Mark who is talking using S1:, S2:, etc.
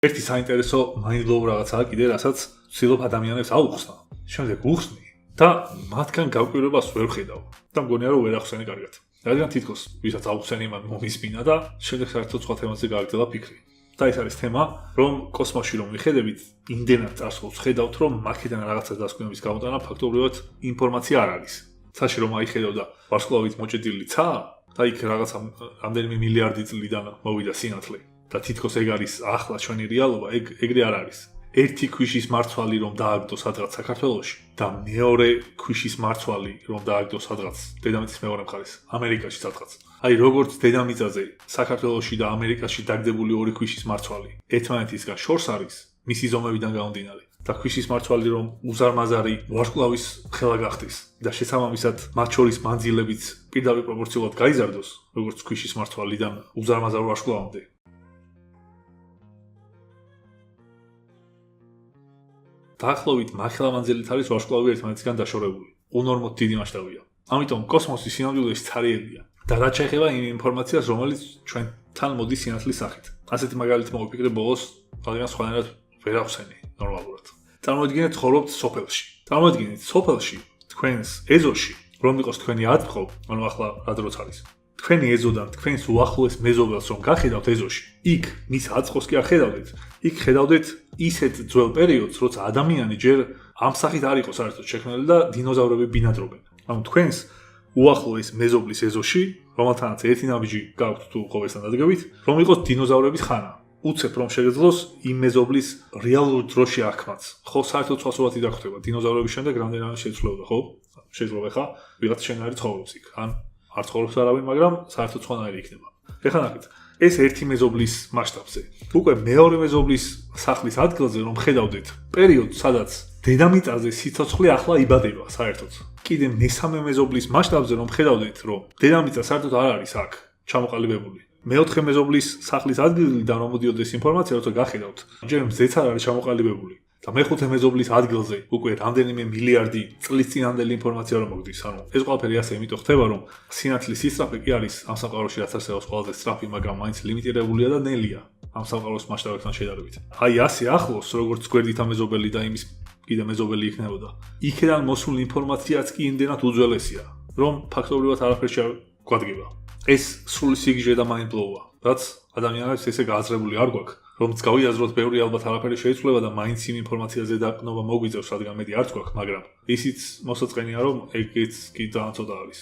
S1: ერთი საინტერესო mind-blow რაღაცაა კიდე, რასაც ვცდილობ ადამიანებს აუხსნა. შემდეგ უხსნი და მათგან გავკვირვებას ვერ ხედავ. და მგონია რომ ვერ ახსენე კარგად. რადგან თითქოს ვისაც აუხსენი მან მომისმინა და შემდეგ საერთოდ სხვა თემაზე გააგრძელა ფიქრი. და ეს არის თემა, რომ კოსმოსში რომ მიხედებით, იმდენად წარსულს ხედავთ, რომ მაქედან რაღაცა დასკვნების გამოტანა ფაქტობრივად ინფორმაცია არ არის. ცაში რომ აიხედავ და ვარსკვლავით მოჭედილი ცა და იქ რაღაცა რამდენიმე მილიარდი წლიდან მოვიდა სინათლე. და თითქოს ეგ არის ახლა ჩვენი რეალობა, ეგრე არ არის. ერთი ქვიშის მარცვალი რომ დააგდო სადღაც საქართველოში და მეორე ქვიშის მარცვალი რომ დააგდო სადღაც დედამიწის მეორე მხარეს, ამერიკაში სადღაც. აი როგორც დედამიწაზე, საქართველოში და ამერიკაში დაგდებული ორი ქვიშის მარცვალი ერთმანეთისგან შორს არის, მისი ზომებიდან გამომდინარე. და ქვიშის მარცვალი რომ უზარმაზარი ვარსკვლავის ხელა გახდეს და შესაბამისად მათ შორის მანძილებიც პირდაპირ პროპორციულად გაიზარდოს, როგორც ქვიშის მარცვალიდან უზარმაზარ ვარსკვლავამდე. დაახლოებით მახელამანძილით არის ვარსკვლავი ერთმანეთისგან დაშორებული. უნორმოდ დიდი მასშტაბია. ამიტომ კოსმოსი სინამდვილეში ცარიელია. და რაც შეეხება იმ ინფორმაციას, რომელიც ჩვენთან მოდის სინათლის სახით. ასეთი მაგალითი მოვიფიქრე ბოლოს, რადგან სხვანაირად ვერ ახსენე ნორმალურად. წარმოიდგინეთ, ცხოვრობთ სოფელში. წარმოიდგინეთ, სოფელში თქვენს ეზოში, რომ იყოს თქვენი ათრხო, ანუ ახლა რა დროც არის. თქვენი ეზოდან თქვენს უახლოეს მეზობელს რომ გახედავთ ეზოში, იქ მის აწყვოს კი არ ხედავდეთ, იქ ხედავდეთ ისეთ ძველ პერიოდს, როცა ადამიანი ჯერ ამ სახით არ იყო საერთოდ შექმნილი და დინოზავრები ბინადრობენ. ანუ თქვენს უახლოეს მეზობლის ეზოში, რომელთანაც ერთი ნაბიჯი გაქვთ თუ ყოველსთან დადგებით, რომ იყოს დინოზავრების ხანა. უცებ რომ შეგეძლოს იმ მეზობლის რეალურ დროში აღქმაც. ხო, საერთოდ სხვა სურათი დაგხვდება დინოზავრების შემდეგ რამდენიმე შეცვლებოდა, ხო? შეიძლება ხა ვიღაც შენაერი ცხოვრობს იქ, ან არ ცხოვრობს არავინ, მაგრამ საერთოდ სხვანაირი იქნება. ეხლა ნახეთ, ეს ერთი მეზობლის მასშტაბზე. უკვე მეორე მეზობლის სახლის ადგილზე რომ ხედავდეთ პერიოდს, სადაც დედამიწაზე სიცოცხლე ახლა იბადება საერთოდ. კიდე მესამე მეზობლის მასშტაბზე რომ ხედავდეთ, რომ დედამიწა საერთოდ არ არის აქ ჩამოყალიბებული. მეოთხე მეზობლის სახლის ადგილიდან რომ მოდიოდეს ინფორმაცია, როცა გახედავთ, ჯერ მზეც არ არის ჩამოყალიბებული. და მეხუთე მეზობლის ადგილზე უკვე რამდენიმე მილიარდი წლის წინანდელი ინფორმაცია რომ მოგდის. ანუ ეს ყველაფერი ასე იმიტომ ხდება, რომ სინათლის სისწრაფე კი არის ამ სამყაროში რაც არსებობს ყველაზე სწრაფი, მაგრამ მაინც ლიმიტირებულია და ნელია ამ სამყაროს მასშტაბებთან შედარებით. აი ასე ახლოს, როგორც გვერდით ამეზობელი და იმის კიდე მეზობელი იქნებოდა. იქიდან მოსული ინფორმაციაც კი იმდენად უძველესია, რომ ფაქტობრივად არაფერში არ გვადგება. ეს სრული სიგიჟე და mind-blow-ა, რაც ადამიანებს ესე გააზრებული არ გვაქვს. რომ გავიაზროთ ბევრი ალბათ არაფერი შეიცვლება და მაინც იმ ინფორმაციაზე დაყნობა მოგვიწევს, რადგან მეტი არც გვაქვს, მაგრამ ისიც მოსაწყენია, რომ ეგეც კი ძალიან ცოტა არის.